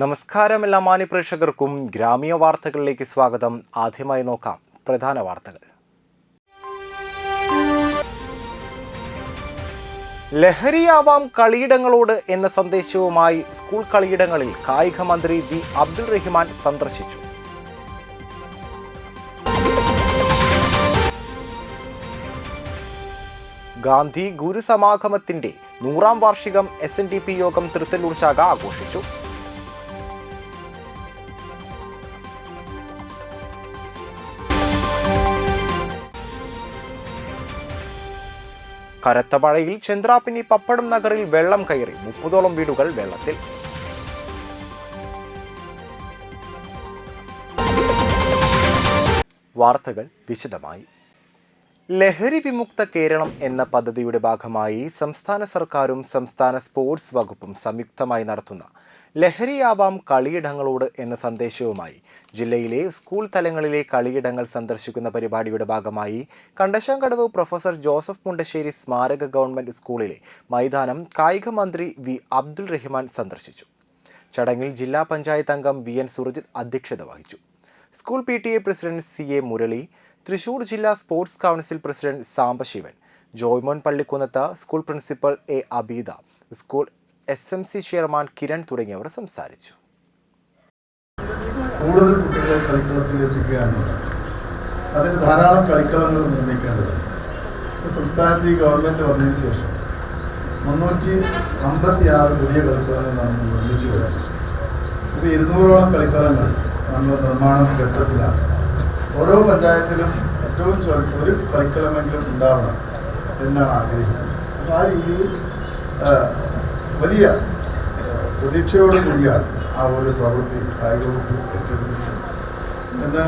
നമസ്കാരം എല്ലാ മാന്യപ്രേക്ഷകർക്കും ഗ്രാമീയ വാർത്തകളിലേക്ക് സ്വാഗതം. ആദ്യമായി നോക്കാം പ്രധാന വാർത്തകൾ. ലഹരിയാവാം കളിയിടങ്ങളോട് എന്ന സന്ദേശവുമായി സ്കൂൾ കളിയിടങ്ങളിൽ കായിക മന്ത്രി വി അബ്ദുൾ റഹ്മാൻ സന്ദർശിച്ചു. ഗാന്ധി ഗുരുസമാഗമത്തിന്റെ 100ാം വാർഷികം SNDP യോഗം തൃത്തല്ലൂർ ശാഖ ആഘോഷിച്ചു. കനത്ത മഴയിൽ ചന്ദ്രാപിന്നി പപ്പടം നഗറിൽ വെള്ളം കയറി 30ഓളം വീടുകൾ വെള്ളത്തിൽ. വാർത്തകൾ വിശദമായി. ലഹരി വിമുക്ത കേരളം എന്ന പദ്ധതിയുടെ ഭാഗമായി സംസ്ഥാന സർക്കാരും സംസ്ഥാന സ്പോർട്സ് വകുപ്പും സംയുക്തമായി നടത്തുന്ന ലഹരിയാവാം കളിയിടങ്ങളോട് എന്ന സന്ദേശവുമായി ജില്ലയിലെ സ്കൂൾ തലങ്ങളിലെ കളിയിടങ്ങൾ സന്ദർശിക്കുന്ന പരിപാടിയുടെ ഭാഗമായി കണ്ടശാങ്കടവ് പ്രൊഫസർ ജോസഫ് മുണ്ടശ്ശേരി സ്മാരക ഗവൺമെന്റ് സ്കൂളിലെ മൈതാനം കായിക മന്ത്രി വി അബ്ദുൾ റഹ്മാൻ സന്ദർശിച്ചു. ചടങ്ങിൽ ജില്ലാ പഞ്ചായത്ത് അംഗം VN സുർജിത് അധ്യക്ഷത വഹിച്ചു. School PTA president CA Murali, Thrissur ജില്ലാ sports council president Sambasivan, Joymon Pallikkunnath, school principal A Abeeda, school SMC chairman Kiran തുടങ്ങിയവർ സംസാരിച്ചു. കൂടുതൽ കുട്ടികളെ കളിക്കളത്തിൽ എത്തിക്കുക എന്നുള്ളത്, അതിന് ധാരാളം കളിക്കളങ്ങൾ നിർമ്മിക്കേണ്ടതുണ്ട്. സംസ്ഥാനത്ത് ഈ ഗവൺമെൻറ് വന്നതിന് ശേഷം 356 പുതിയ കളിക്കളങ്ങൾ നമ്മൾ നിർമ്മിച്ചു കഴിഞ്ഞു. ഇപ്പോൾ 200ഓളം കളിക്കളങ്ങൾ നമ്മൾ നിർമ്മാണ ഘട്ടത്തിലാണ്. ഓരോ പഞ്ചായത്തിലും ഏറ്റവും ഒരു കളിക്കളമെങ്കിലും ഉണ്ടാവണം എന്നാണ് ആഗ്രഹിക്കുന്നത്. അപ്പോൾ ആ രീതിയിൽ വലിയ പ്രതീക്ഷയോട് കൂടിയാണ് ആ ഒരു പ്രവൃത്തി കായിക വകുപ്പ് ഏറ്റെടുത്തിട്ടുണ്ട്. ഇന്ന്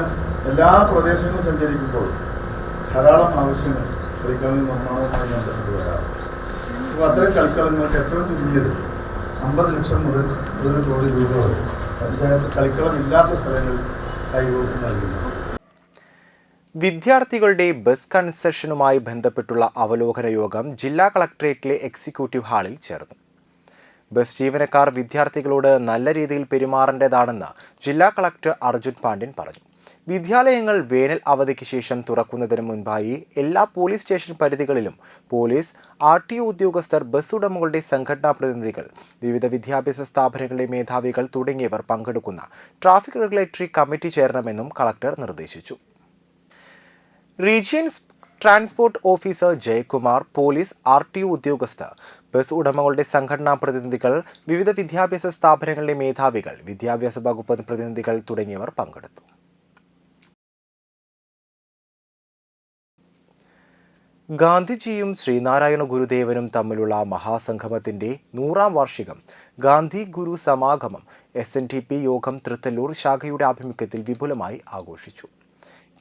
എല്ലാ പ്രദേശങ്ങളും സഞ്ചരിക്കുമ്പോൾ ധാരാളം ആവശ്യങ്ങൾ കളിക്കളങ്ങൾ നിർമ്മാണവുമായി ബന്ധപ്പെട്ട് വരാറുണ്ട്. അപ്പോൾ അത്തരം കളിക്കളങ്ങൾക്ക് ഏറ്റവും ചുരുങ്ങിയത് 50 ലക്ഷം മുതൽ 1 കോടി രൂപ വരെ പഞ്ചായത്ത് കളിക്കളം ഇല്ലാത്ത സ്ഥലങ്ങളിൽ കായിക വകുപ്പ് നൽകുന്നു. വിദ്യാർത്ഥികളുടെ ബസ് കൺസെഷനുമായി ബന്ധപ്പെട്ടുള്ള അവലോകന യോഗം ജില്ലാ കളക്ടറേറ്റിലെ എക്സിക്യൂട്ടീവ് ഹാളിൽ ചേർന്നു. ബസ് ജീവനക്കാർ വിദ്യാർത്ഥികളോട് നല്ല രീതിയിൽ പെരുമാറേണ്ടതാണെന്ന് ജില്ലാ കളക്ടർ അർജുൻ പാണ്ഡ്യൻ പറഞ്ഞു. വിദ്യാലയങ്ങൾ വേനൽ അവധിക്ക് ശേഷം തുറക്കുന്നതിന് മുൻപായി എല്ലാ പോലീസ് സ്റ്റേഷൻ പരിധികളിലും പോലീസ്, RTO ഉദ്യോഗസ്ഥർ, ബസ് ഉടമകളുടെ സംഘടനാ പ്രതിനിധികൾ, വിവിധ വിദ്യാഭ്യാസ സ്ഥാപനങ്ങളിലെ മേധാവികൾ തുടങ്ങിയവർ പങ്കെടുക്കുന്ന ട്രാഫിക് റെഗുലേറ്ററി കമ്മിറ്റി ചേരണമെന്നും കളക്ടർ നിർദ്ദേശിച്ചു. Region transport officer Jayakumar, police, RTO ഉദ്യോഗസ്ഥർ, ബസ് ഉടമകളുടെ സംഘടനാ പ്രതിനിധികൾ, വിവിധ വിദ്യാഭ്യാസ സ്ഥാപനങ്ങളിലെ മേധാവികൾ, വിദ്യാഭ്യാസ വകുപ്പ് പ്രതിനിധികൾ തുടങ്ങിയവർ പങ്കെടുത്തു. ഗാന്ധിജിയും ശ്രീനാരായണ ഗുരുദേവനും തമ്മിലുള്ള മഹാസംഗമത്തിന്റെ 100ാം വാർഷികം ഗാന്ധി ഗുരു സമാഗമം SNDP യോഗം തൃത്തല്ലൂർ ശാഖയുടെ ആഭിമുഖ്യത്തിൽ വിപുലമായി ആഘോഷിച്ചു.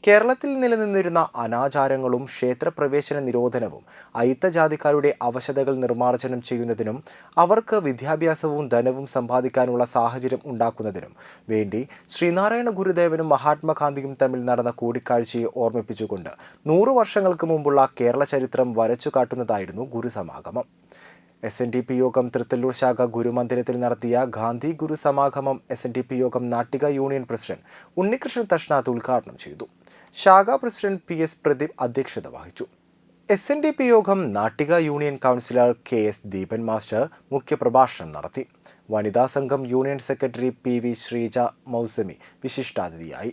കേരളത്തിൽ നിലനിന്നിരുന്ന അനാചാരങ്ങളും ക്ഷേത്രപ്രവേശന നിരോധനവും അയിത്തജാതിക്കാരുടെ അവശതകൾ നിർമ്മാർജ്ജനം ചെയ്യുന്നതിനും അവർക്ക് വിദ്യാഭ്യാസവും ധനവും സമ്പാദിക്കാനുള്ള സാഹചര്യം ഉണ്ടാക്കുന്നതിനും വേണ്ടി ശ്രീനാരായണ ഗുരുദേവനും മഹാത്മാഗാന്ധിയും തമ്മിൽ നടന്ന കൂടിക്കാഴ്ചയെ ഓർമ്മിപ്പിച്ചുകൊണ്ട് 100 വർഷങ്ങൾക്ക് മുമ്പുള്ള കേരള ചരിത്രം വരച്ചു കാട്ടുന്നതായിരുന്നു ഗുരുസമാഗമം. SNDP യോഗം തൃത്തല്ലൂർ ശാഖ ഗുരുമന്ദിരത്തിൽ നടത്തിയ ഗാന്ധി ഗുരു സമാഗമം SNDP യോഗം നാട്ടിക യൂണിയൻ പ്രസിഡന്റ് ഉണ്ണികൃഷ്ണൻ തഷ്നാഥ് ഉദ്ഘാടനം ചെയ്തു. ശാഖാ പ്രസിഡന്റ് PS പ്രദീപ് അധ്യക്ഷത വഹിച്ചു. SNDP യോഗം Nattika union councillor KS Deepan master മുഖ്യപ്രഭാഷണം നടത്തി. വനിതാ സംഘം union secretary PV Sreeja Mousami വിശിഷ്ടാതിഥിയായി.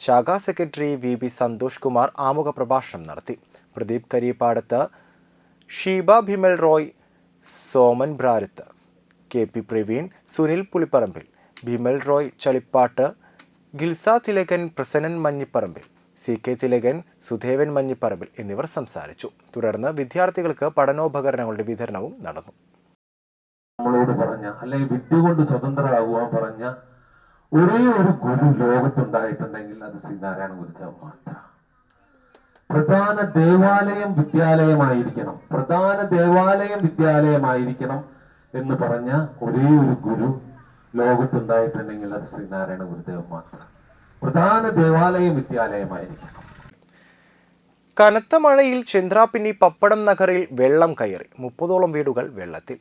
ശാഖാ സെക്രട്ടറി VB സന്തോഷ് കുമാർ ആമുഖ പ്രഭാഷണം നടത്തി. പ്രദീപ് കരിപ്പാടത്ത്, ഷീബ ഭിമൽ റോയ്, സോമൻ ബ്രാരത്ത്, KP പ്രവീൺ, സുനിൽ പുളിപ്പറമ്പിൽ, ഭിമൽ റോയ് ചളിപ്പാട്ട്, ഗിൽസ തിലകൻ, പ്രസന്നൻ മഞ്ഞിപ്പറമ്പിൽ, CK തിലകൻ, സുധേവൻ മഞ്ഞിപ്പറമ്പിൽ എന്നിവർ സംസാരിച്ചു. തുടർന്ന് വിദ്യാർത്ഥികൾക്ക് പഠനോപകരണങ്ങളുടെ വിതരണവും നടന്നു. നമ്മളോട് പറഞ്ഞ, അല്ലെങ്കിൽ വിദ്യ കൊണ്ട് സ്വതന്ത്രരാകുവാൻ പറഞ്ഞ ഒരേ ഒരു ഗുരു ലോകത്തുണ്ടായിട്ടുണ്ടെങ്കിൽ അത് ശ്രീനാരായണ ഗുരുദേവൻ മാത്രം. പ്രധാന ദേവാലയം വിദ്യാലയമായിരിക്കണം എന്ന് പറഞ്ഞ ഒരേ ഒരു ഗുരു ലോകത്തുണ്ടായിട്ടുണ്ടെങ്കിൽ അത് ശ്രീനാരായണ ഗുരുദേവൻ മാത്രം. പ്രധാന വിദ്യാലയമായിരിക്കണം. കനത്ത മഴയിൽ ചന്ദ്രാപിന്നി പപ്പടം നഗറിൽ വെള്ളം കയറി 30ഓളം വീടുകൾ വെള്ളത്തിൽ.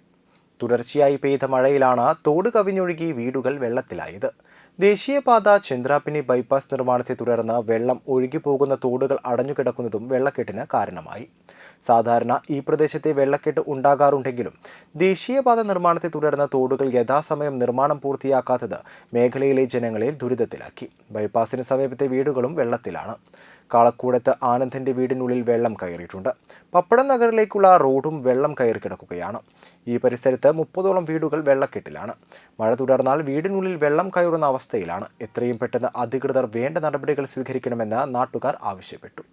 തുടർച്ചയായി പെയ്ത മഴയിലാണ് തോട് കവിഞ്ഞൊഴുകി വീടുകൾ വെള്ളത്തിലായത്. ദേശീയപാത ചന്ദ്രാപ്പിനി ബൈപ്പാസ് നിർമ്മാണത്തെ തുടർന്ന് വെള്ളം ഒഴുകിപ്പോകുന്ന തോടുകൾ അടഞ്ഞുകിടക്കുന്നതും വെള്ളക്കെട്ടിന് കാരണമായി. സാധാരണ ഈ പ്രദേശത്തെ വെള്ളക്കെട്ട് ഉണ്ടാകാറുണ്ടെങ്കിലും ദേശീയപാത നിർമ്മാണത്തെ തുടർന്ന് തോടുകൾ യഥാസമയം നിർമ്മാണം പൂർത്തിയാക്കാത്തത് മേഖലയിലെ ജനങ്ങളെ ദുരിതത്തിലാക്കി. ബൈപ്പാസിന് സമീപത്തെ വീടുകളും വെള്ളത്തിലാണ്. കാളക്കൂടത്ത് ആനന്ദന്റെ വീടിനുള്ളിൽ വെള്ളം കയറിയിട്ടുണ്ട്. പപ്പടം നഗറിലേക്കുള്ള റോഡും വെള്ളം കയറി കിടക്കുകയാണ്. ഈ പരിസരത്ത് 30ഓളം വീടുകൾ വെള്ളക്കെട്ടിലാണ്. മഴ തുടർന്നാൽ വീടിനുള്ളിൽ വെള്ളം കയറുന്ന അവസ്ഥയിലാണ്. എത്രയും പെട്ടെന്ന് അധികൃതർ വേണ്ട നടപടികൾ സ്വീകരിക്കണമെന്ന് നാട്ടുകാർ ആവശ്യപ്പെട്ടു.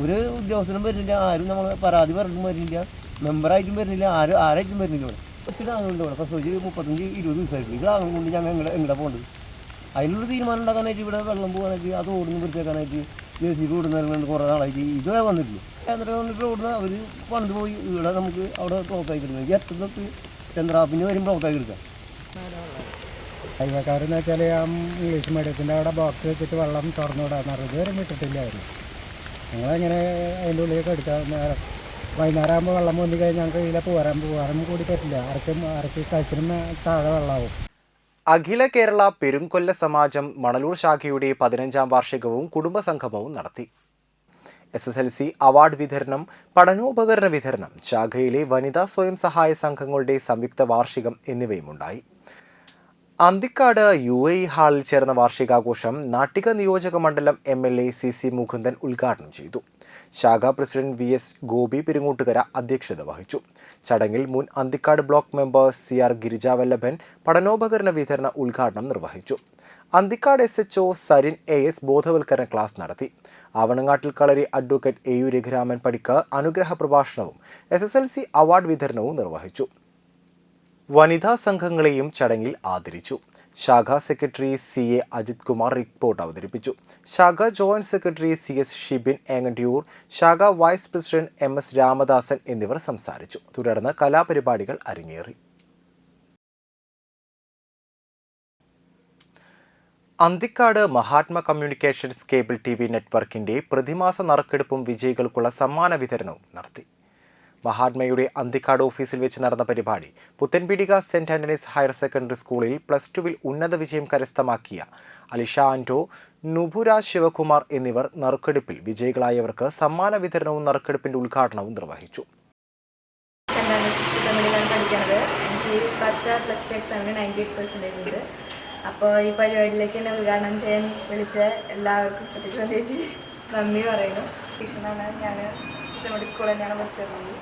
ഒരു ഉദ്യോഗസ്ഥനും വരുന്നില്ല, ആരും നമ്മൾ പരാതി പറഞ്ഞും വരുന്നില്ല, മെമ്പറായിട്ടും വരുന്നില്ല, ആരായിട്ടും വരുന്നില്ല. ഒത്തിരി ആളുകളുണ്ട് ഇവിടെ. പ്രസവിച്ച് 35-20 ദിവസമായിട്ട് ഈ ആളും കൊണ്ട് ഞങ്ങൾ എങ്ങനെ പോകേണ്ടത്? അതിനുള്ള തീരുമാനം ഉണ്ടാക്കാനായിട്ട് ഇവിടെ വെള്ളം പോകാനായിട്ട് അത് ഓടുന്ന വൃത്തിയാക്കാനായിട്ട് JCB ഓടുന്നവരുണ്ട്. കുറേ നാളായിട്ട് ഇതുവരെ വന്നിട്ടില്ല. എന്നിട്ട് വന്നിട്ട് ഓടുന്ന അവർ പണ്ട് പോയി ഇവിടെ നമുക്ക് അവിടെ ബ്ലോക്കായി കിടക്കുന്നത്. ഈ അറ്റത്തൊക്കെ ചന്ദ്രാപ്പിന് വരും ബ്ലോക്കായി കിടക്കാം. ഹൈവേക്കാരെന്ന് വെച്ചാൽ ആ ഇംഗ്ലീഷ് മീഡിയത്തിൻ്റെ അവിടെ ബോക്സ് വെച്ചിട്ട് വെള്ളം തുറന്നു വിടാമെന്ന് ഇതുവരെ വിട്ടിട്ടില്ലായിരുന്നു. ഞങ്ങളെങ്ങനെ അതിൻ്റെ ഉള്ളിലേക്ക് എടുക്കാം. വൈകുന്നേരം ആകുമ്പോൾ വെള്ളം പൊന്തി കഴിഞ്ഞാൽ ഞങ്ങൾക്ക് ഇതിലെ പോകാനും കൂടി പറ്റില്ല. അരക്ക് കഴിച്ചിനും താഴെ വെള്ളമാവും. അഖില കേരള പെരുംകൊല്ല സമാജം മണലൂർ ശാഖയുടെ 15ാം വാർഷികവും കുടുംബസംഗമവും നടത്തി. SSLC അവാർഡ് വിതരണം, പഠനോപകരണ വിതരണം, ശാഖയിലെ വനിതാ സ്വയം സഹായ സംഘങ്ങളുടെ സംയുക്ത വാർഷികം എന്നിവയുമുണ്ടായി. അന്തിക്കാട് UAE ഹാളിൽ ചേർന്ന വാർഷികാഘോഷം നാട്ടിക നിയോജക മണ്ഡലം MLA CC മുകുന്ദൻ ഉദ്ഘാടനം ചെയ്തു. ശാഖാ പ്രസിഡന്റ് VS ഗോപി പെരുങ്ങോട്ടുകര അധ്യക്ഷത വഹിച്ചു. ചടങ്ങിൽ മുൻ Anthikad block member CR Girijavallabhan പഠനോപകരണ വിതരണ ഉദ്ഘാടനം നിർവഹിച്ചു. അന്തിക്കാട് SHO സരിൻ AS ബോധവൽക്കരണ ക്ലാസ് നടത്തി. ആവണങ്ങാട്ടിൽ കളരി അഡ്വക്കേറ്റ് AU രഘുരാമൻ പടിക്ക് അനുഗ്രഹ പ്രഭാഷണവും SSLC അവാർഡ് വിതരണവും നിർവഹിച്ചു. വനിതാ സംഘങ്ങളെയും ചടങ്ങിൽ ആദരിച്ചു. ശാഖാ secretary CA Ajith Kumar report അവതരിപ്പിച്ചു. ശാഖാ joint secretary CS Shibin Engandiyur, ശാഖാ വൈസ് പ്രസിഡന്റ് MS രാമദാസൻ എന്നിവർ സംസാരിച്ചു. തുടർന്ന് കലാപരിപാടികൾ അരങ്ങേറി. Anthikad Mahatma communications cable TV നെറ്റ്വർക്കിന്റെ പ്രതിമാസ നറുക്കെടുപ്പും വിജയികൾക്കുള്ള സമ്മാന വിതരണവും നടത്തി. മഹാത്മയുടെ അന്തിക്കാട് ഓഫീസിൽ വെച്ച് നടന്ന പരിപാടി Puthenpeedika saint Antony's higher secondary സ്കൂളിൽ +2 ഉന്നത വിജയം കരസ്ഥമാക്കിയ അലിഷ ആന്റോ, നുപുരാജ് ശിവകുമാർ എന്നിവർ നറുക്കെടുപ്പിൽ വിജയികളായവർക്ക് സമ്മാന വിതരണവും നറുക്കെടുപ്പിന്റെ ഉദ്ഘാടനവും നിർവഹിച്ചു. അപ്പോൾ ഈ പരിപാടിയിലേക്ക് എന്നെ ഉദ്ഘാടനം ചെയ്യാൻ വിളിച്ച എല്ലാവർക്കും പ്രത്യേകിച്ച് നന്ദി പറയുന്നു. കൃഷ്ണനാണ്, ഞാൻ നമ്മുടെ സ്കൂളിൽ തന്നെയാണ് പഠിച്ചിരുന്നത്.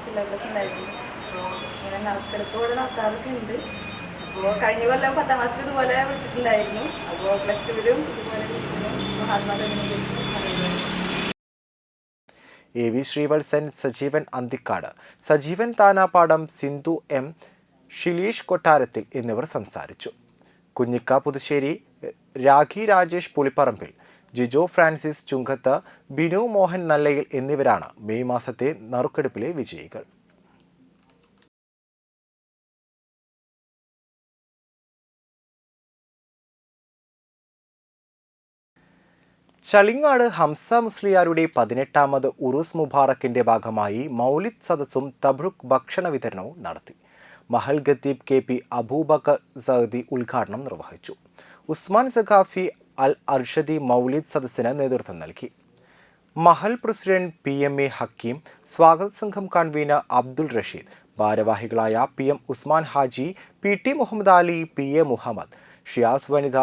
സിലബസ് ഉണ്ടായിരുന്നു. അപ്പോൾ ഇങ്ങനെ നറുക്കെടുപ്പ് കൂടെ നടത്താറൊക്കെ ഉണ്ട്. അപ്പോൾ കഴിഞ്ഞ കൊല്ലം 10ാം ക്ലാസ്സിൽ ഇതുപോലെ വിളിച്ചിട്ടുണ്ടായിരുന്നു. അപ്പോൾ +2 ഇതുപോലെ വിളിച്ചിട്ടുണ്ട്. മഹാത്മാ AV ശ്രീവത്സൻ, സജീവൻ അന്തിക്കാട്, സജീവൻ താനാപ്പാടം, സിന്ധു M, ഷിലീഷ് കൊട്ടാരത്തിൽ എന്നിവർ സംസാരിച്ചു. കുഞ്ഞിക്ക പുതുശ്ശേരി, രാഖി രാജേഷ് പുളിപ്പറമ്പിൽ, ജിജോ ഫ്രാൻസിസ് ചുങ്കത്ത്, ബിനു മോഹൻ നല്ലയിൽ എന്നിവരാണ് മെയ് മാസത്തെ നറുക്കെടുപ്പിലെ വിജയികൾ. ചളിങ്ങാട് ഹംസ മുസ്ലിയാരുടെ 18ാമത് ഉറൂസ് മുബാറക്കിന്റെ ഭാഗമായി മൗലിദ് സദസ്സും തബ്രുക് ഭക്ഷണ വിതരണവും നടത്തി. മഹൽ ഖത്തീബ് KP അബൂബക്കർ സഅദി ഉദ്ഘാടനം നിർവഹിച്ചു. ഉസ്മാൻ സഖാഫി അൽ അർഷദി മൗലിദ് സദസ്സിന് നേതൃത്വം നൽകി. മഹൽ പ്രസിഡന്റ് PMA ഹക്കീം, സ്വാഗത സംഘം കൺവീനർ അബ്ദുൾ റഷീദ്, ഭാരവാഹികളായ PM Usman Haji, PT Muhammad Ali, PA Muhammad, Shiyas വനിത,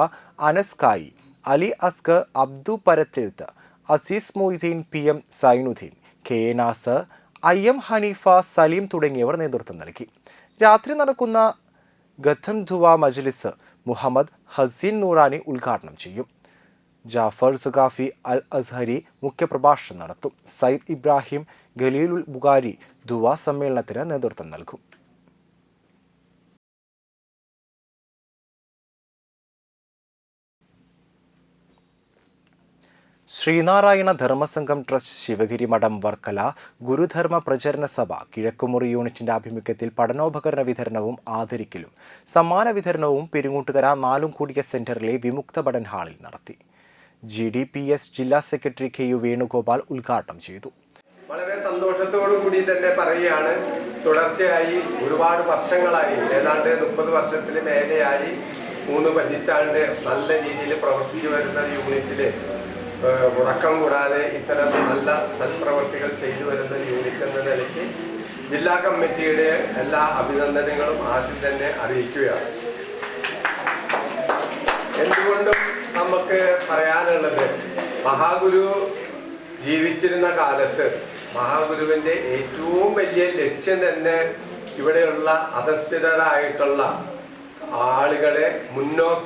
അനസ് കായി, Ali Askar, Abdu പരത്തെഴുത്ത്, Azeez Moideen, PM Zainuddin, KA Nasar, IM Haneefa, Saleem തുടങ്ങിയവർ നേതൃത്വം നൽകി. രാത്രി നടക്കുന്ന ഗഥം ദുവ മജ്ലിസ് മുഹമ്മദ് ഹസീൻ നൂറാനി ഉദ്ഘാടനം ചെയ്യും. ജാഫർ സഖാഫി അൽ അസ്ഹരി മുഖ്യപ്രഭാഷണം നടത്തും. സയ്യിദ് ഇബ്രാഹിം ഖലീലുൽ ബുഖാരി ദുവ സമ്മേളനത്തിന് നേതൃത്വം നൽകും. ശ്രീനാരായണ ധർമ്മസംഘം ട്രസ്റ്റ് ശിവഗിരി മഠം വർക്കല ഗുരുധർമ്മ പ്രചരണ സഭ കിഴക്കുമുറി യൂണിറ്റിന്റെ ആഭിമുഖ്യത്തിൽ പഠനോപകരണ വിതരണവും ആദരിക്കലും സമ്മാന വിതരണവും പെരുങ്ങോട്ടുകര നാലുംകൂടിയ സെന്ററിലെ വിമുക്ത പഠൻ ഹാളിൽ നടത്തി. GDPS ജില്ലാ സെക്രട്ടറി KU വേണുഗോപാൽ ഉദ്ഘാടനം ചെയ്തു. വളരെ സന്തോഷത്തോടു കൂടി തന്നെ പറയുകയാണ്, തുടർച്ചയായി ഒരുപാട് വർഷങ്ങളായി, ഏതാണ്ട് 30 വർഷത്തിന് മേലെയായി, 3 പതിറ്റാണ്ട് നല്ല രീതിയിൽ പ്രവർത്തിച്ചു വരുന്ന യൂണിറ്റിൽ മുടക്കം കൂടാതെ ഇത്തരം നല്ല സൽപ്രവർത്തികൾ ചെയ്തു വരുന്ന യൂണിറ്റ് എന്ന നിലയ്ക്ക് ജില്ലാ കമ്മിറ്റിയുടെ എല്ലാ അഭിനന്ദനങ്ങളും ആദ്യം തന്നെ അറിയിക്കുകയാണ്. എന്തുകൊണ്ടും നമുക്ക് പറയാനുള്ളത്, മഹാഗുരു ജീവിച്ചിരുന്ന കാലത്ത് മഹാഗുരുവിൻ്റെ ഏറ്റവും വലിയ ലക്ഷ്യം തന്നെ ഇവിടെയുള്ള അധസ്ഥിതരായിട്ടുള്ള ആളുകളെ മുന്നോക്കക്കാരായി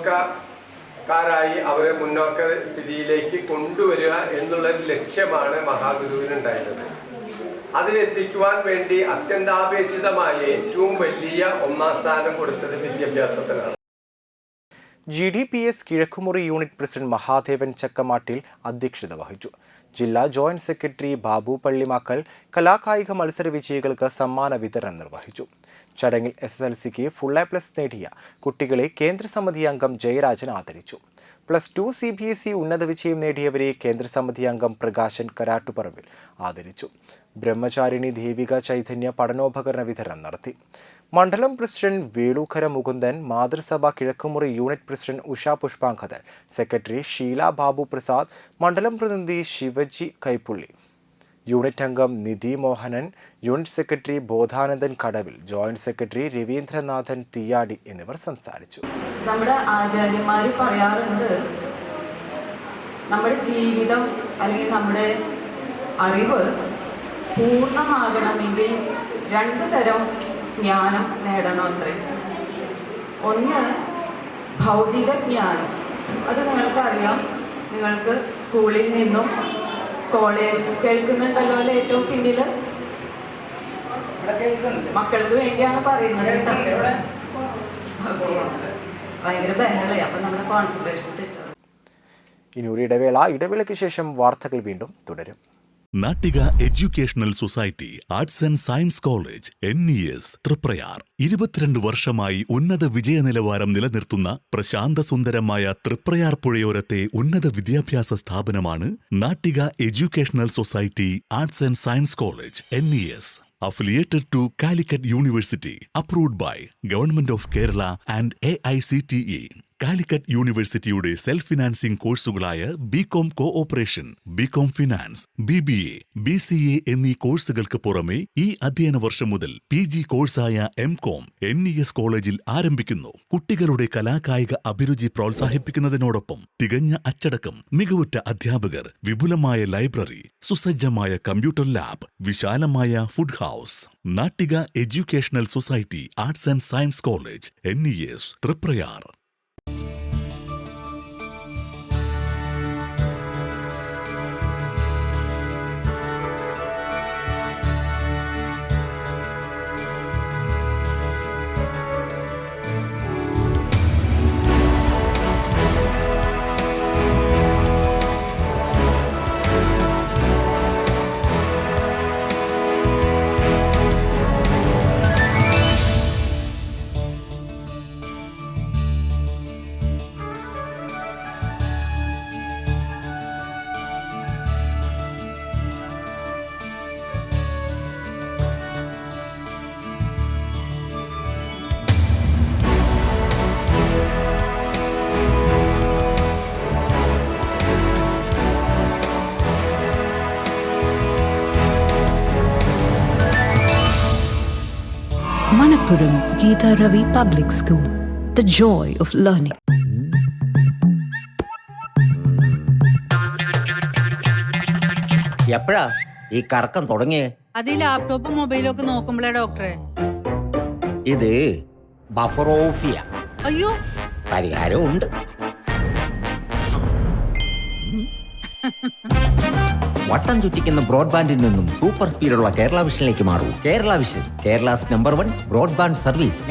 അവരെ മുന്നോക്ക സ്ഥിതിയിലേക്ക് കൊണ്ടുവരിക എന്നുള്ളൊരു ലക്ഷ്യമാണ് മഹാഗുരുവിനുണ്ടായിരുന്നത്. അതിലെത്തിക്കുവാൻ വേണ്ടി അത്യന്താപേക്ഷിതമായ ഏറ്റവും വലിയ 1ാം സ്ഥാനം കൊടുത്തത് വിദ്യാഭ്യാസത്തിനാണ്. GDPS Kizhakkumuri unit president Mahadevan Chakkamattil അധ്യക്ഷത വഹിച്ചു. ജില്ലാ ജോയിന്റ് സെക്രട്ടറി ബാബു പള്ളിമാക്കൽ കലാകായിക മത്സര വിജയികൾക്ക് സമ്മാന വിതരണം നിർവഹിച്ചു. ചടങ്ങിൽ SSLCക്ക് ഫുൾ A+ നേടിയ കുട്ടികളെ കേന്ദ്രസമിതി അംഗം ജയരാജൻ ആദരിച്ചു. +2 CBSE ഉന്നത വിജയം നേടിയവരെ കേന്ദ്രസമിതി അംഗം പ്രകാശൻ കരാട്ടുപറമ്പിൽ ആദരിച്ചു. ബ്രഹ്മചാരിണി ദേവിക ചൈതന്യ പഠനോപകരണ വിതരണം നടത്തി. മണ്ഡലം പ്രസിഡന്റ് വേളൂക്കര മുകുന്ദൻ, മാതൃസഭ Kizhakkumuri unit president Usha Pushpangadan, secretary Sheela Babu Prasad, മണ്ഡലം പ്രതിനിധി ശിവജി കൈപ്പുള്ളി, യൂണിറ്റ് അംഗം Nidhi Mohanan, unit secretary Bodhanandan Kadavil, joint secretary Ravindranathan Theeyadi എന്നിവർ സംസാരിച്ചു. നമ്മുടെ ആചാര്യന്മാർ പറയാറുണ്ട്, നമ്മുടെ ജീവിതം അല്ലെങ്കിൽ നമ്മുടെ അറിവ് പൂർണ്ണമാകണമെങ്കിൽ 2 തരം ജ്ഞാനം നേടണമത്രേ. ഒന്ന് ഭൗതിക ജ്ഞാനം, അത് നിങ്ങൾക്കറിയാം, നിങ്ങൾക്ക് സ്കൂളിൽ നിന്നും കോളേജ് കേൾക്കുന്നുണ്ടല്ലോ അല്ലേ, ഏറ്റവും പിന്നിൽ മക്കൾക്ക് വേണ്ടിയാണ് പറയുന്നത് കേട്ടോ. ഭയങ്കര ബഹളമായി, അപ്പം നമ്മുടെ കോൺസെൻട്രേഷൻ തെറ്റും. ഇനി ഒരു ഇടവേളയ്ക്ക് ശേഷം വാർത്തകൾ വീണ്ടും തുടരും. Nattika educational society arts and science college NES Triprayar 22 വർഷമായി ഉന്നത വിജയ നിലവാരം നിലനിർത്തുന്ന പ്രശാന്ത സുന്ദരമായ തൃപ്രയാർ പുഴയോരത്തെ ഉന്നത വിദ്യാഭ്യാസ സ്ഥാപനമാണ് Nattika educational society arts and science college NES. Affiliated to Calicut University, approved by Government of Kerala and AICTE. Calicut യൂണിവേഴ്സിറ്റിയുടെ സെൽഫ് ഫിനാൻസിംഗ് കോഴ്സുകളായ BCom cooperation, BCom finance, BBA, BCA എന്നീ കോഴ്സുകൾക്ക് പുറമെ ഈ അധ്യയന വർഷം മുതൽ PG കോഴ്സായ MCom NES കോളേജിൽ ആരംഭിക്കുന്നു. കുട്ടികളുടെ കലാകായിക അഭിരുചി പ്രോത്സാഹിപ്പിക്കുന്നതിനോടൊപ്പം തികഞ്ഞ അച്ചടക്കം, മികവുറ്റ അധ്യാപകർ, വിപുലമായ ലൈബ്രറി, സുസജ്ജമായ കമ്പ്യൂട്ടർ ലാബ്, വിശാലമായ food house. Nattika educational society arts and science college NES Triprayar. Manappuram Geeta Ravi Public School, the joy of learning. എപ്പോഴാ ഈ കറക്കം തുടങ്ങിയേ? അത് ലാപ്ടോപ്പും മൊബൈലും ഒക്കെ നോക്കുമ്പോഴേ ഡോക്ടറെ. ഇത് ബഫറോഫിയ. അയ്യോ, പരിഹാരം ഉണ്ട്. വട്ടം ചുറ്റിക്കുന്ന ബ്രോഡ്ബാൻഡിൽ നിന്നും സൂപ്പർ സ്പീഡുള്ള കേരള വിഷനിലേക്ക് മാറൂ. Kerala vision, Kerala's number 1 broadband service.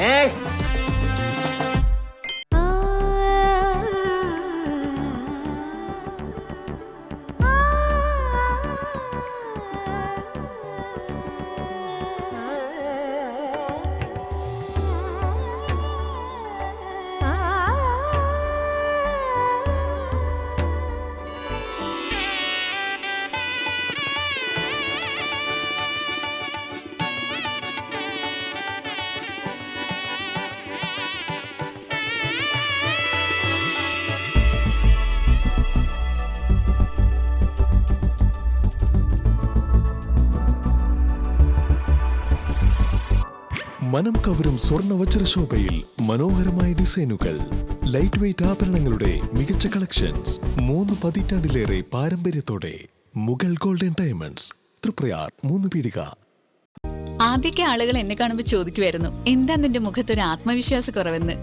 മനം കവരും സ്വർണ്ണ വജ്രശോഭയിൽ മനോഹരമായ ഡിസൈനുകൾ, ലൈറ്റ് വെയ്റ്റ് ആഭരണങ്ങളുടെ മികച്ച കളക്ഷൻസ്, 3 പതിറ്റാണ്ടിലേറെ പാരമ്പര്യത്തോടെ മുഗൾ ഗോൾഡൻ ഡയമണ്ട്സ്, തൃപ്രയാർ 3 പീടിക. ആദ്യമൊക്കെ ആളുകൾ എന്നെ കാണുമ്പോൾ ചോദിക്കുമായിരുന്നു, എന്താ നിന്റെ മുഖത്തൊരു ആത്മവിശ്വാസ കുറവെന്ന്.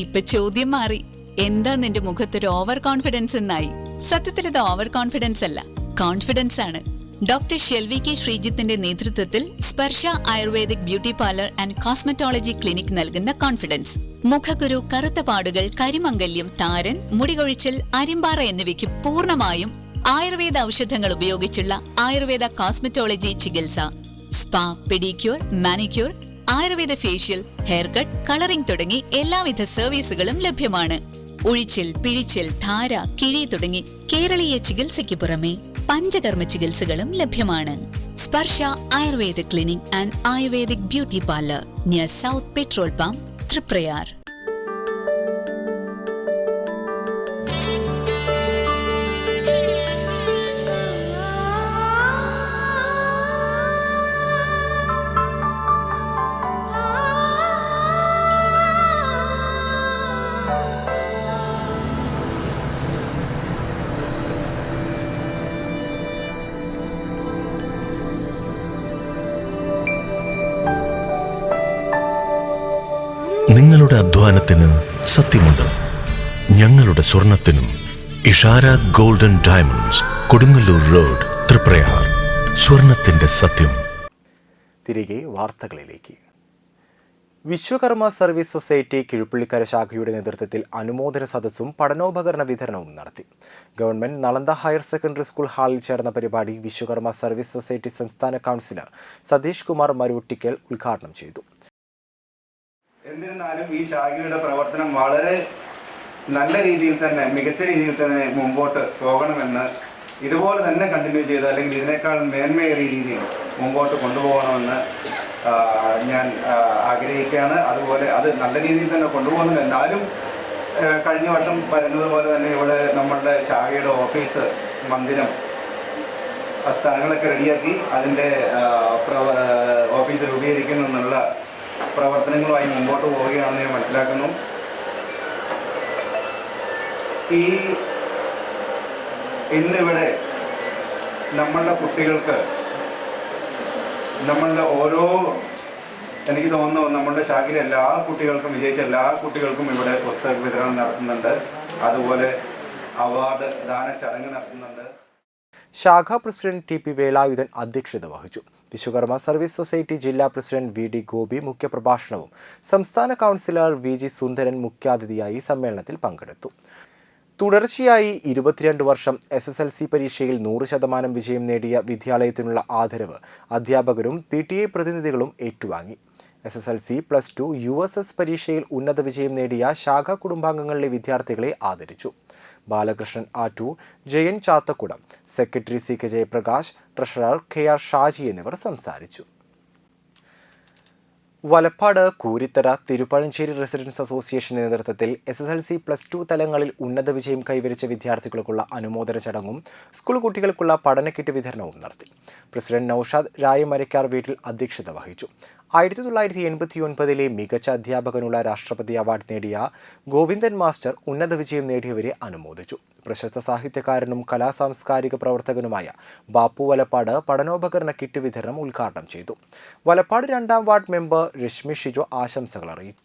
ഇപ്പൊ ചോദ്യം മാറി, എന്താ നിന്റെ മുഖത്തൊരു ഓവർ കോൺഫിഡൻസ് എന്നായി. സത്യത്തിൽ ഇത് ഓവർ കോൺഫിഡൻസ് അല്ല, കോൺഫിഡൻസ് ആണ്. ഡോക്ടർ ഷെൽവി കെ ശ്രീജിത്തിന്റെ നേതൃത്വത്തിൽ Sparsha Ayurvedic beauty parlour and cosmetology clinic നൽകുന്ന കോൺഫിഡൻസ്. മുഖക്കുരു, കറുത്ത പാടുകൾ, കരിമംഗല്യം, താരൻ, മുടികൊഴിച്ചൽ, അരിമ്പാറ എന്നിവയ്ക്ക് പൂർണ്ണമായും ആയുർവേദ ഔഷധങ്ങൾ ഉപയോഗിച്ചുള്ള ആയുർവേദ കോസ്മെറ്റോളജി ചികിത്സ. Spa, pedicure, manicure, Ayurveda facial, hair cut, colouring തുടങ്ങി എല്ലാവിധ സർവീസുകളും ലഭ്യമാണ്. ഉഴിച്ചിൽ, പിഴിച്ചിൽ, ധാര, കിഴി തുടങ്ങി കേരളീയ ചികിത്സയ്ക്ക് പുറമെ പഞ്ചകർമ്മ ചികിത്സകളും ലഭ്യമാണ്. Sparsha Ayurveda clinic and Ayurvedic beauty parlour near south petrol pump, Triprayar. നിങ്ങളുടെ അധ്വാനത്തിന് സത്യമുണ്ട്, ഞങ്ങളുടെ സ്വർണത്തിനും. Ishara golden diamonds, Kodungallur road, Triprayar. സ്വർണത്തിന്റെ സത്യം. തിരികെ വാർത്തകളിലേക്ക്. വിശ്വകർമ്മ സർവീസ് സൊസൈറ്റി കിഴുപ്പള്ളിക്കര ശാഖയുടെ നേതൃത്വത്തിൽ അനുമോദന സദസ്സും പഠനോപകരണ വിതരണവും നടത്തി. Government Nalanda higher secondary school ഹാളിൽ ചേർന്ന പരിപാടി വിശ്വകർമ്മ സർവീസ് സൊസൈറ്റി സംസ്ഥാന കൗൺസിലർ സതീഷ് കുമാർ മരൂട്ടിക്കൽ ഉദ്ഘാടനം ചെയ്തു. എന്നിരുന്നാലും ഈ ശാഖയുടെ പ്രവർത്തനം വളരെ നല്ല രീതിയിൽ തന്നെ, മികച്ച രീതിയിൽ തന്നെ മുമ്പോട്ട് പോകണമെന്ന്, ഇതുപോലെ തന്നെ കണ്ടിന്യൂ ചെയ്ത് അല്ലെങ്കിൽ ഇതിനേക്കാൾ മേന്മയേറിയ രീതിയിൽ മുമ്പോട്ട് കൊണ്ടുപോകണമെന്ന് ഞാൻ ആഗ്രഹിക്കുകയാണ്. അതുപോലെ അത് നല്ല രീതിയിൽ തന്നെ കൊണ്ടുപോകുന്നുണ്ട്. എന്നാലും കഴിഞ്ഞ വർഷം പറയുന്നതുപോലെ തന്നെ ഇവിടെ നമ്മളുടെ ശാഖയുടെ ഓഫീസ്, മന്ദിരം, സ്ഥലങ്ങളൊക്കെ റെഡിയാക്കി അതിൻ്റെ ഓഫീസ് രൂപീകരിക്കുമെന്നുള്ള പ്രവർത്തനങ്ങളുമായി മുമ്പോട്ട് പോവുകയാണെന്ന് ഞാൻ മനസ്സിലാക്കുന്നു. ഇന്നിവിടെ നമ്മളുടെ കുട്ടികൾക്ക്, നമ്മളുടെ എനിക്ക് തോന്നുന്നു നമ്മളുടെ ശാഖയിലെ എല്ലാ കുട്ടികൾക്കും, വിജയിച്ച എല്ലാ കുട്ടികൾക്കും ഇവിടെ പുസ്തക വിതരണം നടത്തുന്നുണ്ട്. അതുപോലെ അവാർഡ് ദാന ചടങ്ങ് നടത്തുന്നുണ്ട്. ശാഖാ പ്രസിഡന്റ് ടി പി വേലായുധൻ അധ്യക്ഷത വഹിച്ചു. വിശ്വകർമ്മ സർവീസ് സൊസൈറ്റി ജില്ലാ പ്രസിഡന്റ് വി ഡി ഗോപി മുഖ്യപ്രഭാഷണവും സംസ്ഥാന കൗൺസിലർ വി ജി സുന്ദരൻ മുഖ്യാതിഥിയായി സമ്മേളനത്തിൽ പങ്കെടുത്തു. തുടർച്ചയായി 22 വർഷം SSLC പരീക്ഷയിൽ 100% വിജയം നേടിയ വിദ്യാലയത്തിനുള്ള ആദരവ് അധ്യാപകരും PTA പ്രതിനിധികളും ഏറ്റുവാങ്ങി. SSLC, +2, USS പരീക്ഷയിൽ ഉന്നത വിജയം നേടിയ ശാഖാ കുടുംബാംഗങ്ങളിലെ വിദ്യാർത്ഥികളെ ആദരിച്ചു. Balakrishnan Attoor, Jayan Chathakkudam, secretary CK Jayaprakash, treasurer KR Shaji എന്നിവർ സംസാരിച്ചു. വലപ്പാട് കൂരിത്തറ തിരുപ്പഴഞ്ചേരി റെസിഡൻസ് അസോസിയേഷന്റെ നേതൃത്വത്തിൽ SSLC, +2 തലങ്ങളിൽ ഉന്നത വിജയം കൈവരിച്ച വിദ്യാർത്ഥികൾക്കുള്ള അനുമോദന ചടങ്ങും സ്കൂൾ കുട്ടികൾക്കുള്ള പഠന കിറ്റ് വിതരണവും നടത്തി. പ്രസിഡന്റ് നൌഷാദ് രായമരക്കാർ വീട്ടിൽ അധ്യക്ഷത വഹിച്ചു. 1989 മികച്ച അധ്യാപകനുള്ള രാഷ്ട്രപതി അവാർഡ് നേടിയ ഗോവിന്ദൻ മാസ്റ്റർ ഉന്നത വിജയം നേടിയവരെ അനുമോദിച്ചു. പ്രശസ്ത സാഹിത്യകാരനും കലാസാംസ്കാരിക പ്രവർത്തകനുമായ ബാപ്പു വലപ്പാട് പഠനോപകരണ കിറ്റ് വിതരണം ഉദ്ഘാടനം ചെയ്തു. വലപ്പാട് 2ാം വാർഡ് മെമ്പർ രശ്മി ഷിജോ ആശംസകൾ അറിയിച്ചു.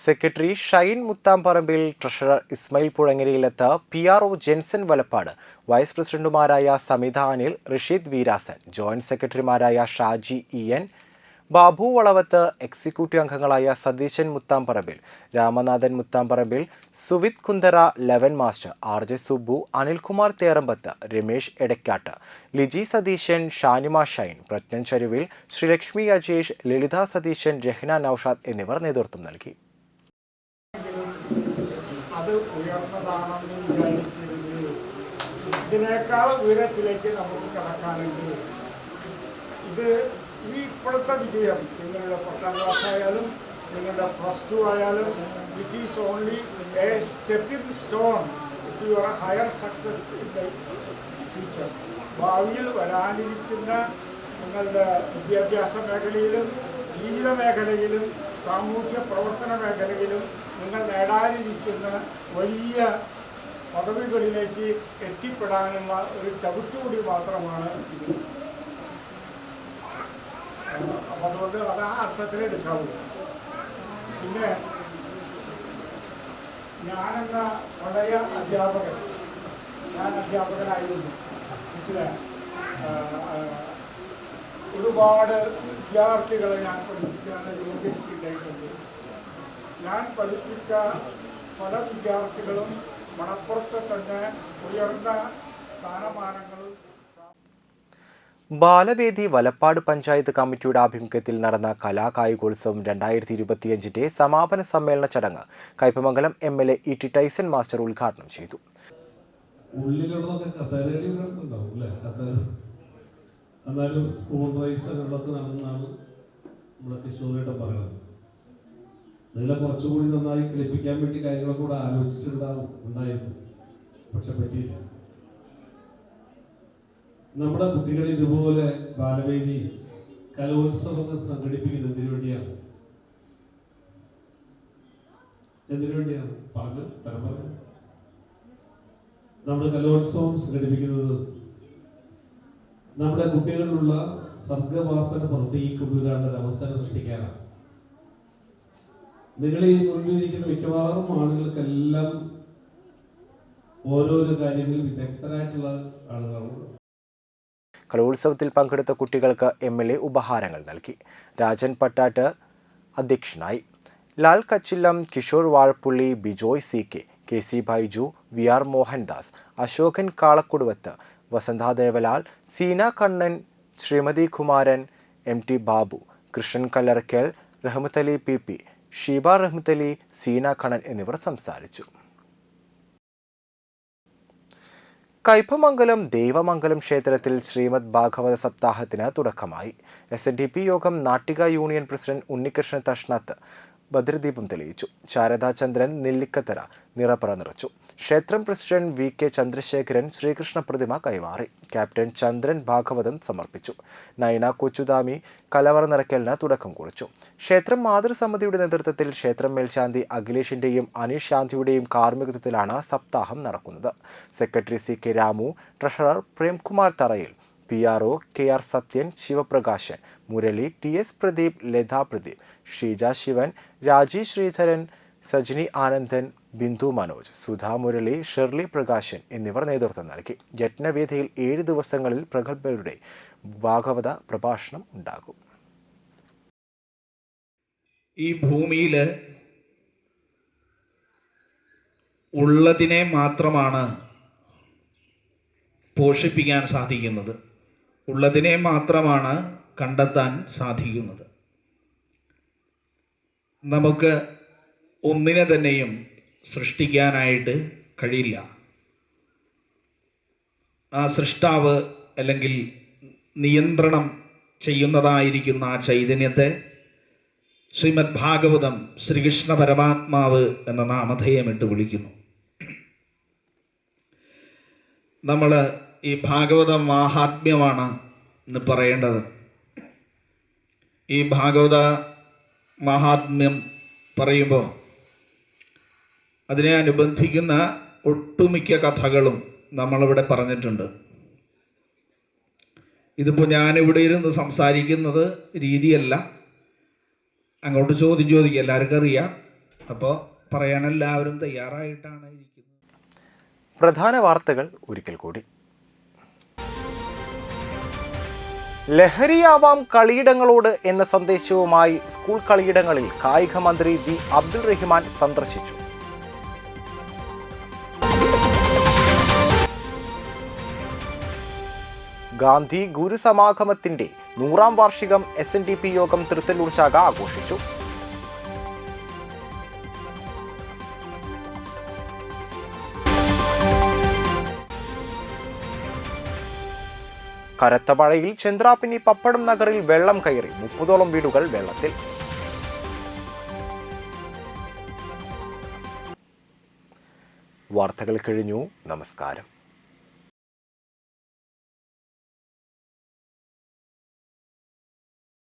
Secretary Shine Muthamparambil, treasurer Ismail Puzhangarayiletha, PRO Jenson Valappad, vice പ്രസിഡന്റുമാരായ സമിത അനിൽ, റഷീദ് വീരാസൻ, ജോയിന്റ് സെക്രട്ടറിമാരായ ഷാജി EN, ബാബു വളവത്ത്, എക്സിക്യൂട്ടീവ് അംഗങ്ങളായ സതീശൻ മുത്താംപറമ്പിൽ, രാമനാഥൻ മുത്താംപറമ്പിൽ, സുവിത് കുന്തറ, ലെവൻ മാസ്റ്റർ, RJ സുബ്ബു, അനിൽകുമാർ തേറമ്പത്ത്, രമേശ് എടക്കാട്ട്, ലിജി സതീശൻ, ഷാനിമ ഷൈൻ, പ്രജ്ഞൻ ചരുവിൽ, ശ്രീലക്ഷ്മി അജേഷ്, ലളിത സതീശൻ, രഹ്ന നൌഷാദ് എന്നിവർ നേതൃത്വം നൽകി. അത് ഉയർന്നതാണെന്ന് വിചാരിക്കരുത്. ഇതിനേക്കാൾ ഉയരത്തിലേക്ക് നമുക്ക് കടക്കാനെങ്കിൽ ഇത് ഈ ഇപ്പോഴത്തെ വിജയം, നിങ്ങളുടെ 10ാം ക്ലാസ് ആയാലും നിങ്ങളുടെ +2 ആയാലും, this is only a stepping stone to your higher success in the future. ഭാവിയിൽ വരാനിരിക്കുന്ന നിങ്ങളുടെ വിദ്യാഭ്യാസ മേഖലയിലും ജീവിത മേഖലയിലും സാമൂഹ്യ പ്രവർത്തന മേഖലയിലും നിങ്ങൾ നേടാനിരിക്കുന്ന വലിയ പദവികളിലേക്ക് എത്തിപ്പെടാനുള്ള ഒരു ചവിട്ടുകൂടി മാത്രമാണ് ഇത്. അപ്പം അതുകൊണ്ട് അത് ആ അർത്ഥത്തിൽ എടുക്കാവുള്ളൂ. പിന്നെ ഞാനെന്ന പഴയ അധ്യാപകൻ, ഞാൻ അധ്യാപകനായിരുന്നു, മനസ്സിലായ ഒരുപാട് വിദ്യാർത്ഥികളെ ഞാൻ പഠിപ്പിക്കാൻ യോഗ്യതയുണ്ടായിട്ടുണ്ട്. ഞാൻ പഠിപ്പിച്ച പല വിദ്യാർത്ഥികളും മണപ്പുറത്ത് തന്നെ ഉയർന്ന സ്ഥാനമാനങ്ങളും. ബാലവേദി വലപ്പാട് പഞ്ചായത്ത് കമ്മിറ്റിയുടെ ആഭിമുഖ്യത്തിൽ നടന്ന കലാകായികോത്സവം 2025 സമാപന സമ്മേളന ചടങ്ങ് Kaipamangalam MLA E.T. Tyson master ഉദ്ഘാടനം ചെയ്തു. എന്നാലും സ്കൂൾ റൈസുകളൊക്കെ നടന്നാണ് നമ്മുടെ കിഷോറിയുടെ പറയുന്നത്. നിങ്ങളെ കുറച്ചുകൂടി നന്നായി കളിപ്പിക്കാൻ വേണ്ടി കാര്യങ്ങളൊക്കെ കൂടെ ഉണ്ടായിരുന്നു, പക്ഷെ പറ്റിയില്ല. നമ്മുടെ കുട്ടികളെ ഇതുപോലെ ബാലവേദി കലോത്സവങ്ങൾ സംഘടിപ്പിക്കുന്നത് എന്തിനു വേണ്ടിയാണ്? പറഞ്ഞു തരം പറഞ്ഞു. നമ്മുടെ കലോത്സവം സംഘടിപ്പിക്കുന്നത് നമ്മുടെ കുട്ടികളിലുള്ള സർഗവാസന പുറത്തേക്കൊണ്ടുവരാനുള്ള ഒരു അവസരം സൃഷ്ടിക്കാനാണ്. നിങ്ങളെ ഈ മുന്നിലിരിക്കുന്ന മിക്കവാറും ആളുകൾക്കെല്ലാം ഓരോരോ കാര്യങ്ങളിൽ വിദഗ്ധരായിട്ടുള്ള ആളുകളാണ്. കലോത്സവത്തിൽ പങ്കെടുത്ത കുട്ടികൾക്ക് MLA ഉപഹാരങ്ങൾ നൽകി. രാജൻ പട്ടാട്ട് അധ്യക്ഷനായി. Lal കച്ചില്ലം, Kishore Vazhappully, Bijoy CK, KC Baiju, VR Mohandas, Ashokan കാളക്കുടുവത്ത്, വസന്ത ദേവലാൽ, സീന കണ്ണൻ, ശ്രീമതി കുമാരൻ, MT ബാബു, കൃഷ്ണൻ കല്ലറക്കൽ, റഹ്മത്തലി PP, ഷീബ റഹ്മത്തലി, സീന കണ്ണൻ എന്നിവർ സംസാരിച്ചു. കയ്പമംഗലം ദേവമംഗലം ക്ഷേത്രത്തിൽ ശ്രീമദ് ഭാഗവത സപ്താഹത്തിന് തുടക്കമായി. SNDP യോഗം നാട്ടിക യൂണിയൻ പ്രസിഡന്റ് ഉണ്ണികൃഷ്ണൻ തഷ്ണത്ത് ഭദ്രദീപം തെളിയിച്ചു. ശാരദാചന്ദ്രൻ നെല്ലിക്കത്തറ നിറപ്പറ നിറച്ചു. ക്ഷേത്രം പ്രസിഡന്റ് VK ചന്ദ്രശേഖരൻ ശ്രീകൃഷ്ണ പ്രതിമ കൈമാറി. ക്യാപ്റ്റൻ ചന്ദ്രൻ ഭാഗവതം സമർപ്പിച്ചു. നയന കൊച്ചുദാമി കലവറ നിറയ്ക്കലിന് തുടക്കം കുറിച്ചു. ക്ഷേത്രം മാതൃസമിതിയുടെ നേതൃത്വത്തിൽ ക്ഷേത്രം മേൽശാന്തി അഖിലേഷിന്റെയും അനീഷ് ശാന്തിയുടെയും കാർമ്മികത്വത്തിലാണ് സപ്താഹം നടക്കുന്നത്. Secretary CK Ramu, treasurer Premkumar തറയിൽ, PRO KR Sathyan, Sivaprakashan, Murali, TS Pradeep, Lata Pradeep, Sheeja Shivan, രാജി ശ്രീധരൻ, സജ്നി ആനന്ദൻ, ബിന്ദു മനോജ്, സുധാ മുരളി, ഷെർലി പ്രകാശൻ എന്നിവർ നേതൃത്വം നൽകി. യജ്ഞവേദിയിൽ 7 ദിവസങ്ങളിൽ പ്രഗത്ഭരുടെ ഭാഗവത പ്രഭാഷണം ഉണ്ടാകും. ഈ ഭൂമിയിൽ ഉള്ളതിനെ മാത്രമാണ് പോഷിപ്പിക്കാൻ സാധിക്കുന്നത്, ഉള്ളതിനെ മാത്രമാണ് കണ്ടെത്താൻ സാധിക്കുന്നത്. നമുക്ക് ഒന്നിനെ തന്നെയും സൃഷ്ടിക്കാനായിട്ട് കഴിയില്ല. ആ സൃഷ്ടാവ് അല്ലെങ്കിൽ നിയന്ത്രണം ചെയ്യുന്നതായിരിക്കുന്ന ആ ചൈതന്യത്തെ ശ്രീമദ് ഭാഗവതം ശ്രീകൃഷ്ണ പരമാത്മാവ് എന്ന നാമധേയമിട്ട് വിളിക്കുന്നു. നമ്മൾ ഈ ഭാഗവത മാഹാത്മ്യമാണ് ഇന്ന് പറയേണ്ടത്. ഈ ഭാഗവത മാഹാത്മ്യം പറയുമ്പോൾ അതിനെ അനുബന്ധിക്കുന്ന ഒട്ടുമിക്ക കഥകളും നമ്മളിവിടെ പറഞ്ഞിട്ടുണ്ട്. ഇതിപ്പോൾ ഞാനിവിടെ ഇരുന്ന് സംസാരിക്കുന്നത് രീതിയല്ല, അങ്ങോട്ട് ചോദിക്കുക, എല്ലാവർക്കും അറിയാം. അപ്പോൾ പറയാൻ എല്ലാവരും തയ്യാറായിട്ടാണ് ഇരിക്കുന്നത്. പ്രധാന വാർത്തകൾ ഒരിക്കൽ കൂടി. ലഹരിയാവാം കളിയിടങ്ങളോട് എന്ന സന്ദേശവുമായി സ്കൂൾ കളിയിടങ്ങളിൽ കായിക മന്ത്രി V. അബ്ദുൾ റഹ്മാൻ സന്ദർശിച്ചു. ഗാന്ധി ഗുരുസമാഗമത്തിന്റെ 100ാം വാർഷികം SNDP യോഗം തൃത്തല്ലൂർ ശാഖ ആഘോഷിച്ചു. കനത്ത മഴയിൽ ചന്ദ്രാപ്പിനി പപ്പടം നഗറിൽ വെള്ളം കയറി 30ഓളം വീടുകൾ വെള്ളത്തിൽ. വാർത്തകൾ കഴിഞ്ഞു. നമസ്കാരം.